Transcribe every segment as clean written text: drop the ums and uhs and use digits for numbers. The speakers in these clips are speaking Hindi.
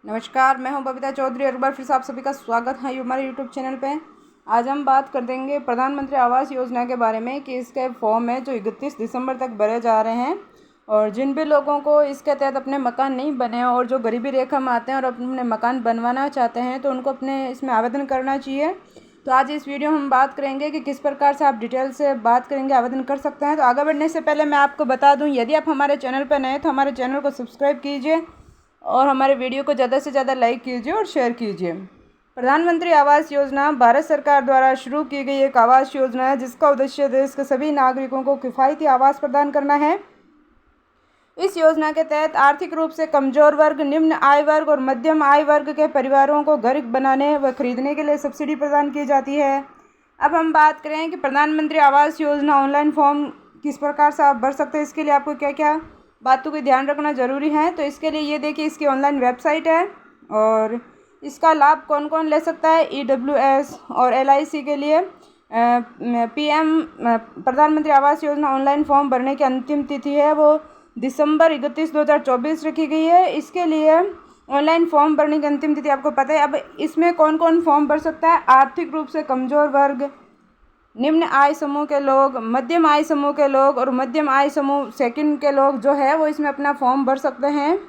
नमस्कार, मैं हूं बबीता चौधरी। एक बार फिर से आप सभी का स्वागत है हमारे यूट्यूब चैनल पे। आज हम बात कर देंगे प्रधानमंत्री आवास योजना के बारे में कि इसके फॉर्म है जो 31 दिसंबर तक भरे जा रहे हैं। और जिन भी लोगों को इसके तहत अपने मकान नहीं बने और जो गरीबी रेखा में आते हैं और अपने मकान बनवाना चाहते हैं तो उनको अपने इसमें आवेदन करना चाहिए। तो आज इस वीडियो में हम बात करेंगे कि किस प्रकार से आप डिटेल से बात करेंगे, आवेदन कर सकते हैं। तो आगे बढ़ने से पहले मैं आपको बता दूं, यदि आप हमारे चैनल पर नए तो हमारे चैनल को सब्सक्राइब कीजिए और हमारे वीडियो को ज़्यादा से ज़्यादा लाइक कीजिए और शेयर कीजिए। प्रधानमंत्री आवास योजना भारत सरकार द्वारा शुरू की गई एक आवास योजना है जिसका उद्देश्य देश के सभी नागरिकों को किफ़ायती आवास प्रदान करना है। इस योजना के तहत आर्थिक रूप से कमजोर वर्ग, निम्न आय वर्ग और मध्यम आय वर्ग के परिवारों को घर बनाने व खरीदने के लिए सब्सिडी प्रदान की जाती है। अब हम बात करें कि प्रधानमंत्री आवास योजना ऑनलाइन फॉर्म किस प्रकार से आप भर सकते हैं, इसके लिए आपको क्या क्या बातों का ध्यान रखना ज़रूरी है। तो इसके लिए ये देखिए, इसकी ऑनलाइन वेबसाइट है और इसका लाभ कौन कौन ले सकता है। EWS और LIC के लिए PM प्रधानमंत्री आवास योजना ऑनलाइन फॉर्म भरने की अंतिम तिथि है वो दिसंबर 31, 2024 रखी गई है। इसके लिए ऑनलाइन फॉर्म भरने की अंतिम तिथि आपको पता है। अब इसमें कौन कौन फॉर्म भर सकता है। आर्थिक रूप से कमज़ोर वर्ग, निम्न आय समूह के लोग, मध्यम आय समूह के लोग और मध्यम आय समूह सेकंड के लोग जो है वो इसमें अपना फॉर्म भर सकते हैं।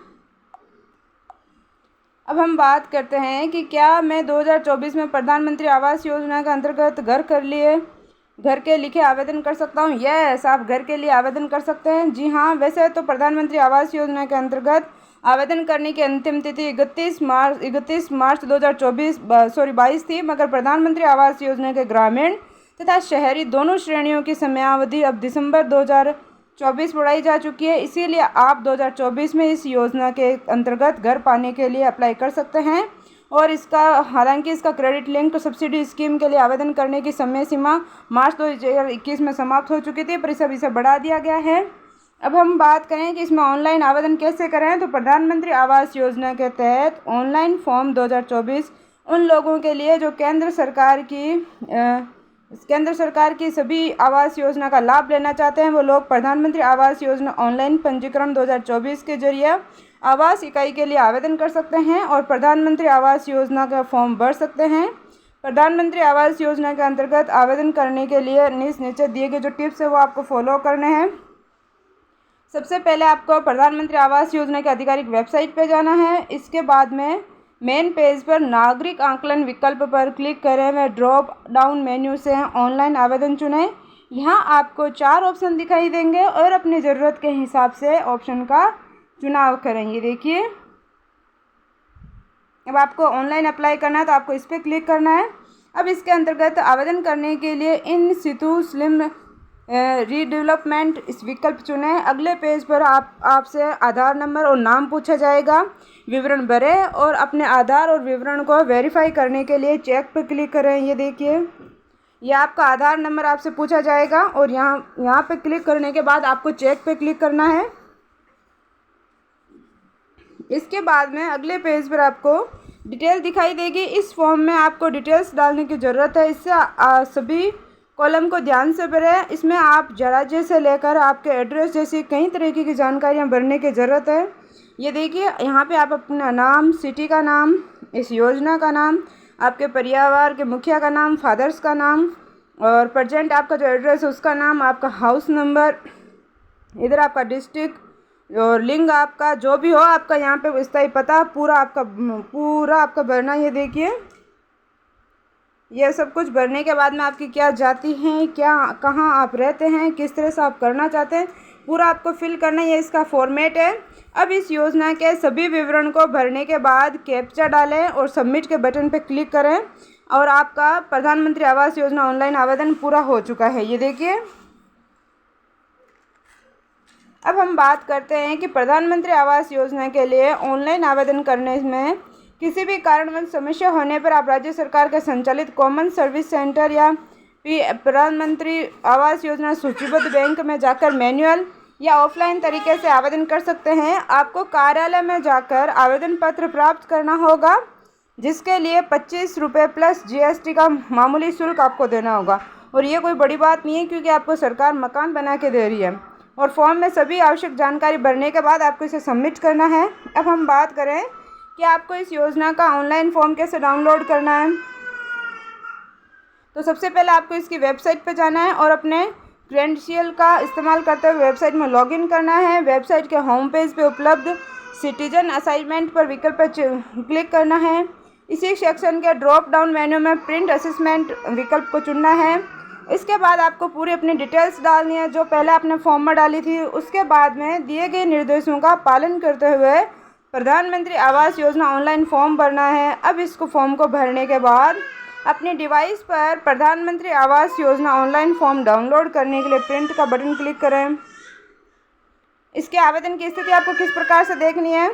अब हम बात करते हैं कि क्या मैं 2024 में प्रधानमंत्री आवास योजना के अंतर्गत घर के लिए आवेदन कर सकता हूँ। यस, आप घर के लिए आवेदन कर सकते हैं। जी हाँ, वैसे तो प्रधानमंत्री आवास योजना के अंतर्गत आवेदन करने की अंतिम तिथि 31 मार्च 2022 थी, मगर प्रधानमंत्री आवास योजना के ग्रामीण तथा शहरी दोनों श्रेणियों की समयावधि अब दिसंबर 2024 बढ़ाई जा चुकी है। इसीलिए आप 2024 में इस योजना के अंतर्गत घर पाने के लिए अप्लाई कर सकते हैं। और हालांकि इसका क्रेडिट लिंक सब्सिडी स्कीम के लिए आवेदन करने की समय सीमा मार्च 2021 में समाप्त हो चुकी थी, पर इसे बढ़ा दिया गया है। अब हम बात करें कि इसमें ऑनलाइन आवेदन कैसे करें। तो प्रधानमंत्री आवास योजना के तहत ऑनलाइन फॉर्म 2024 उन लोगों के लिए जो केंद्र सरकार की सभी आवास योजना का लाभ लेना चाहते हैं। वो लोग प्रधानमंत्री आवास योजना ऑनलाइन पंजीकरण 2024 के जरिए आवास इकाई के लिए आवेदन कर सकते हैं और प्रधानमंत्री आवास योजना का फॉर्म भर सकते हैं। प्रधानमंत्री आवास योजना के अंतर्गत आवेदन करने के लिए नीचे दिए गए जो टिप्स है वो आपको फॉलो करने हैं। सबसे पहले आपको प्रधानमंत्री आवास योजना के आधिकारिक वेबसाइट पर जाना है। इसके बाद में मेन पेज पर नागरिक आंकलन विकल्प पर क्लिक करें व ड्रॉप डाउन मेन्यू से ऑनलाइन आवेदन चुनें। यहाँ आपको 4 ऑप्शन दिखाई देंगे और अपनी ज़रूरत के हिसाब से ऑप्शन का चुनाव करें। ये देखिए, अब आपको ऑनलाइन अप्लाई करना है तो आपको इस पर क्लिक करना है। अब इसके अंतर्गत आवेदन करने के लिए इन सितु स्लिम रीडेवलपमेंट इस विकल्प चुनें। अगले पेज पर आपसे आधार नंबर और नाम पूछा जाएगा। विवरण भरें और अपने आधार और विवरण को वेरीफाई करने के लिए चेक पर क्लिक करें। ये देखिए, यह आपका आधार नंबर आपसे पूछा जाएगा और यहाँ पे क्लिक करने के बाद आपको चेक पे क्लिक करना है। इसके बाद में अगले पेज पर आपको डिटेल दिखाई देगी। इस फॉर्म में आपको डिटेल्स डालने की ज़रूरत है। इससे सभी कॉलम को ध्यान से भरें। इसमें आप राज्य से लेकर आपके एड्रेस जैसी कई तरीके की जानकारियां भरने की ज़रूरत है। ये देखिए, यहाँ पे आप अपना नाम, सिटी का नाम, इस योजना का नाम, आपके परिवार के मुखिया का नाम, फादर्स का नाम और प्रेजेंट आपका जो एड्रेस है उसका नाम, आपका हाउस नंबर, इधर आपका डिस्ट्रिक्ट और लिंग आपका जो भी हो आपका यहाँ पे स्थायी पता पूरा आपका भरना। ये देखिए, यह सब कुछ भरने के बाद में आपकी क्या जाति है, कहाँ आप रहते हैं, किस तरह से आप करना चाहते हैं, पूरा आपको फिल करना है। ये इसका फॉर्मेट है। अब इस योजना के सभी विवरण को भरने के बाद कैप्चा डालें और सबमिट के बटन पर क्लिक करें और आपका प्रधानमंत्री आवास योजना ऑनलाइन आवेदन पूरा हो चुका है। ये देखिए, अब हम बात करते हैं कि प्रधानमंत्री आवास योजना के लिए ऑनलाइन आवेदन करने में किसी भी कारणवश समस्या होने पर आप राज्य सरकार के संचालित कॉमन सर्विस सेंटर या प्रधानमंत्री आवास योजना सूचीबद्ध बैंक में जाकर मैन्युअल या ऑफलाइन तरीके से आवेदन कर सकते हैं। आपको कार्यालय में जाकर आवेदन पत्र प्राप्त करना होगा, जिसके लिए 25 रुपये प्लस GST का मामूली शुल्क आपको देना होगा। और ये कोई बड़ी बात नहीं है क्योंकि आपको सरकार मकान बना के दे रही है। और फॉर्म में सभी आवश्यक जानकारी भरने के बाद आपको इसे सबमिट करना है। अब हम बात करें कि आपको इस योजना का ऑनलाइन फॉर्म कैसे डाउनलोड करना है। तो सबसे पहले आपको इसकी वेबसाइट पर जाना है और अपने क्रेडेंशियल का इस्तेमाल करते हुए वेबसाइट में लॉगिन करना है। वेबसाइट के होम पेज पे उपलब्ध सिटीजन असाइनमेंट पर विकल्प पर क्लिक करना है। इसी सेक्शन के ड्रॉप डाउन मेन्यू में प्रिंट असेसमेंट विकल्प को चुनना है। इसके बाद आपको पूरी अपनी डिटेल्स डालनी है जो पहले आपने फॉर्म में डाली थी। उसके बाद में दिए गए निर्देशों का पालन करते हुए प्रधानमंत्री आवास योजना ऑनलाइन फॉर्म भरना है। अब इसको फॉर्म को भरने के बाद अपने डिवाइस पर प्रधानमंत्री Awas Yojana online form download करने के लिए प्रिंट का बटन क्लिक करें। इसके आवेदन की स्थिति आपको किस प्रकार से देखनी है।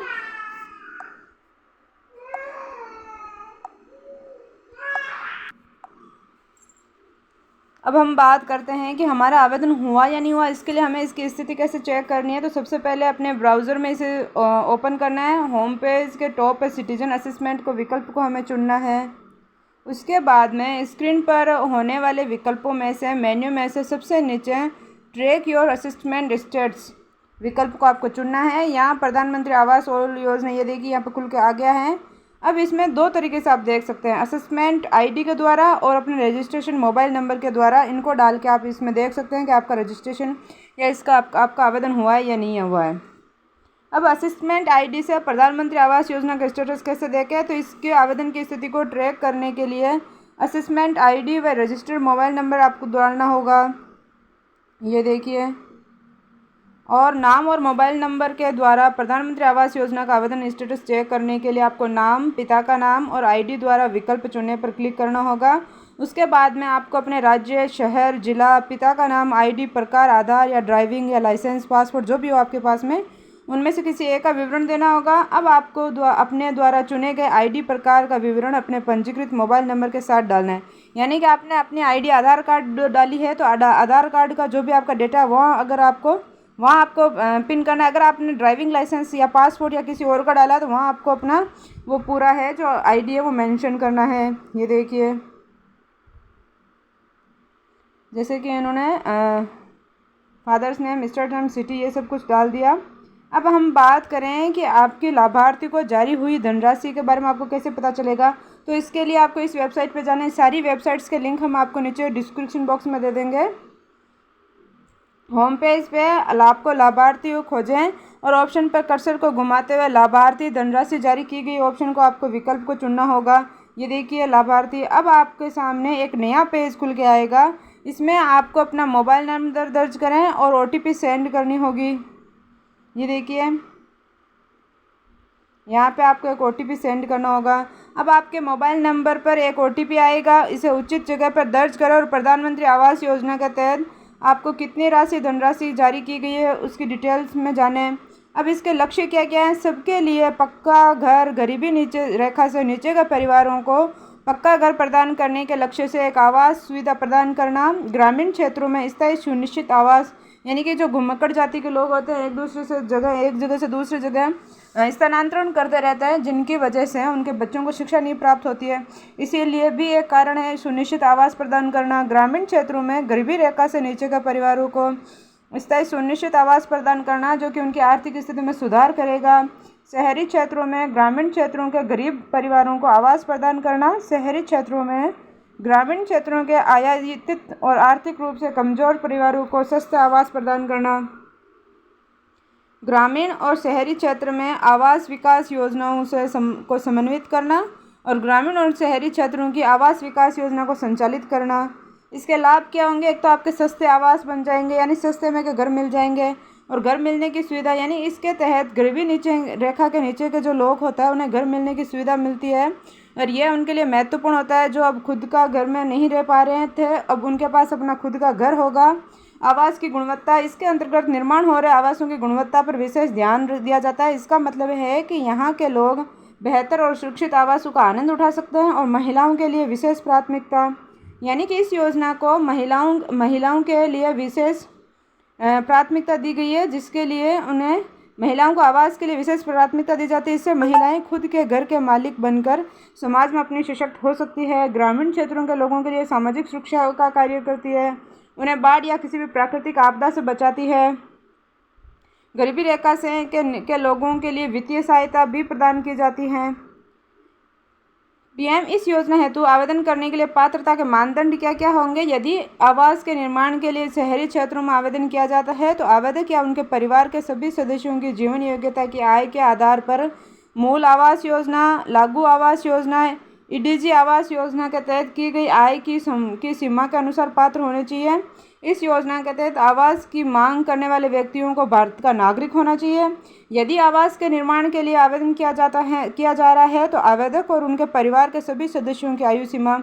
अब हम बात करते हैं कि हमारा आवेदन हुआ या नहीं हुआ। इसके लिए हमें इसकी स्थिति कैसे चेक करनी है। तो सबसे पहले अपने ब्राउज़र में इसे ओपन करना है। होम पेज के टॉप पे सिटीजन असेसमेंट को विकल्प को हमें चुनना है। उसके बाद में स्क्रीन पर होने वाले विकल्पों में से मेन्यू में से सबसे नीचे ट्रैक योर असेसमेंट स्टेट्स विकल्प को आपको चुनना है। यहाँ प्रधानमंत्री आवास योजना ये देखिए यहाँ पर खुल के आ गया है। अब इसमें दो तरीके से आप देख सकते हैं, असेसमेंट आईडी के द्वारा और अपने रजिस्ट्रेशन मोबाइल नंबर के द्वारा। इनको डाल के आप इसमें देख सकते हैं कि आपका रजिस्ट्रेशन या इसका आपका आवेदन हुआ है या नहीं हुआ है। अब असेसमेंट आईडी से प्रधानमंत्री आवास योजना का स्टेटस कैसे देखें। तो इसके आवेदन की स्थिति को ट्रैक करने के लिए असेसमेंट आईडी व रजिस्टर्ड मोबाइल नंबर आपको डालना होगा, ये देखिए। और नाम और मोबाइल नंबर के द्वारा प्रधानमंत्री आवास योजना का आवेदन स्टेटस चेक करने के लिए आपको नाम, पिता का नाम और आईडी द्वारा विकल्प चुनने पर क्लिक करना होगा। उसके बाद में आपको अपने राज्य, शहर, जिला, पिता का नाम, आईडी प्रकार, आधार या ड्राइविंग या लाइसेंस, पासपोर्ट जो भी हो आपके पास में, उनमें से किसी एक का विवरण देना होगा। अब आपको अपने द्वारा चुने गए आईडी प्रकार का विवरण अपने पंजीकृत मोबाइल नंबर के साथ डालना है। यानी कि आपने अपनी आईडी आधार कार्ड डाली है तो आधार कार्ड का जो भी आपका डेटा है वहाँ आपको पिन करना है। अगर आपने ड्राइविंग लाइसेंस या पासपोर्ट या किसी और का डाला है तो वहाँ आपको अपना वो पूरा है जो आईडी है वो मेंशन करना है। ये देखिए जैसे कि इन्होंने father's name, mister name, city ये सब कुछ डाल दिया। अब हम बात करें कि आपके लाभार्थी को जारी हुई धनराशि के बारे में आपको कैसे पता चलेगा। तो इसके लिए आपको इस वेबसाइट पर जाना है। सारी वेबसाइट्स के लिंक हम आपको नीचे डिस्क्रिप्शन बॉक्स में दे देंगे। होम पेज पे आपको लाभार्थी को खोजें और ऑप्शन पर कर्सर को घुमाते हुए लाभार्थी धनराशि जारी की गई ऑप्शन को आपको विकल्प को चुनना होगा। ये देखिए लाभार्थी। अब आपके सामने एक नया पेज खुल के आएगा। इसमें आपको अपना मोबाइल नंबर दर्ज करें और OTP सेंड करनी होगी। ये देखिए यहाँ पे आपको एक OTP सेंड करना होगा। अब आपके मोबाइल नंबर पर एक OTP आएगा। इसे उचित जगह पर दर्ज करें और प्रधानमंत्री आवास योजना के तहत आपको कितनी धनराशि जारी की गई है उसकी डिटेल्स में जानें। अब इसके लक्ष्य क्या क्या है। सबके लिए पक्का घर, गरीबी नीचे रेखा से नीचे के परिवारों को पक्का घर प्रदान करने के लक्ष्य से एक आवास सुविधा प्रदान करना। ग्रामीण क्षेत्रों में स्थायी सुनिश्चित आवास, यानी कि जो घुमक्कड़ जाति के लोग होते हैं एक जगह से दूसरी जगह स्थानांतरण करते रहते हैं, जिनकी वजह से उनके बच्चों को शिक्षा नहीं प्राप्त होती है, इसीलिए भी एक कारण है सुनिश्चित आवास प्रदान करना। ग्रामीण क्षेत्रों में गरीबी रेखा से नीचे के परिवारों को स्थायी सुनिश्चित आवास प्रदान करना जो कि उनकी आर्थिक स्थिति में सुधार करेगा। शहरी क्षेत्रों में ग्रामीण क्षेत्रों के गरीब परिवारों को आवास प्रदान करना। शहरी क्षेत्रों में ग्रामीण क्षेत्रों के आयातित और आर्थिक रूप से कमजोर परिवारों को सस्ता आवास प्रदान करना। ग्रामीण और शहरी क्षेत्र में आवास विकास योजनाओं को समन्वित करना और ग्रामीण और शहरी क्षेत्रों की आवास विकास योजना को संचालित करना। इसके लाभ क्या होंगे। एक तो आपके सस्ते आवास बन जाएंगे, यानी सस्ते में के घर मिल जाएंगे। और घर मिलने की सुविधा, यानी इसके तहत गरीबी नीचे रेखा के नीचे के जो लोग होता है उन्हें घर मिलने की सुविधा मिलती है और यह उनके लिए महत्वपूर्ण होता है जो अब खुद का घर में नहीं रह पा रहे थे, अब उनके पास अपना खुद का घर होगा। आवास की गुणवत्ता, इसके अंतर्गत निर्माण हो रहे आवासों की गुणवत्ता पर विशेष ध्यान दिया जाता है। इसका मतलब है कि यहाँ के लोग बेहतर और सुरक्षित आवासों का आनंद उठा सकते हैं। और महिलाओं के लिए विशेष प्राथमिकता, यानी कि इस योजना को महिलाओं के लिए विशेष प्राथमिकता दी गई है, जिसके लिए उन्हें महिलाओं को आवास के लिए विशेष प्राथमिकता दी जाती है। इससे महिलाएं खुद के घर के मालिक बनकर समाज में अपनी सशक्त हो सकती है। ग्रामीण क्षेत्रों के लोगों के लिए सामाजिक सुरक्षा का कार्य करती है, उन्हें बाढ़ या किसी भी प्राकृतिक आपदा से बचाती है। गरीबी रेखा से के लोगों के लिए वित्तीय सहायता भी प्रदान की जाती है। पीएम इस योजना हेतु आवेदन करने के लिए पात्रता के मानदंड क्या क्या होंगे? यदि आवास के निर्माण के लिए शहरी क्षेत्रों में आवेदन किया जाता है तो आवेदक या उनके परिवार के सभी सदस्यों की जीवन योग्यता की आय के आधार पर मूल आवास योजना, लागू आवास योजना, ईडीजी आवास योजना के तहत की गई आय की सीमा के अनुसार पात्र होने चाहिए। इस योजना के तहत आवास की मांग करने वाले व्यक्तियों को भारत का नागरिक होना चाहिए। यदि आवास के निर्माण के लिए आवेदन किया जा रहा है तो आवेदक और उनके परिवार के सभी सदस्यों की आयु सीमा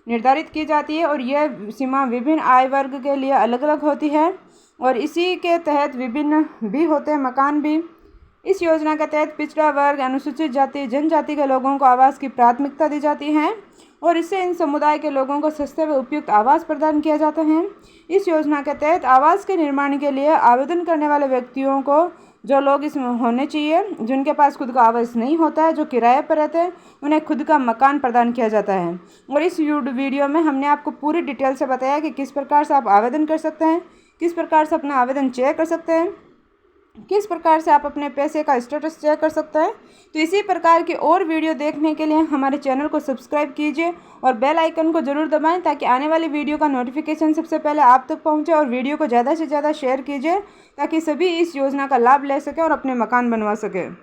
निर्धारित की जाती है और यह सीमा विभिन्न आय वर्ग के लिए अलग अलग होती है और इसी के तहत विभिन्न भी होते हैं मकान भी। इस योजना के तहत पिछड़ा वर्ग, अनुसूचित जाति, जनजाति के लोगों को आवास की प्राथमिकता दी जाती है और इससे इन समुदाय के लोगों को सस्ते व उपयुक्त आवास प्रदान किया जाता है। इस योजना के तहत आवास के निर्माण के लिए आवेदन करने वाले व्यक्तियों को जो लोग इसमें होने चाहिए, जिनके पास खुद का आवास नहीं होता है, जो किराए पर रहते हैं, उन्हें खुद का मकान प्रदान किया जाता है। और इस वीडियो में हमने आपको पूरी डिटेल से बताया कि किस प्रकार से आप आवेदन कर सकते हैं, किस प्रकार से अपना आवेदन चेक कर सकते हैं, किस प्रकार से आप अपने पैसे का स्टेटस चेक कर सकते हैं। तो इसी प्रकार की और वीडियो देखने के लिए हमारे चैनल को सब्सक्राइब कीजिए और बेल आइकन को ज़रूर दबाएं ताकि आने वाली वीडियो का नोटिफिकेशन सबसे पहले आप तक पहुंचे और वीडियो को ज़्यादा से ज़्यादा शेयर कीजिए ताकि सभी इस योजना का लाभ ले सकें और अपने मकान बनवा सकें।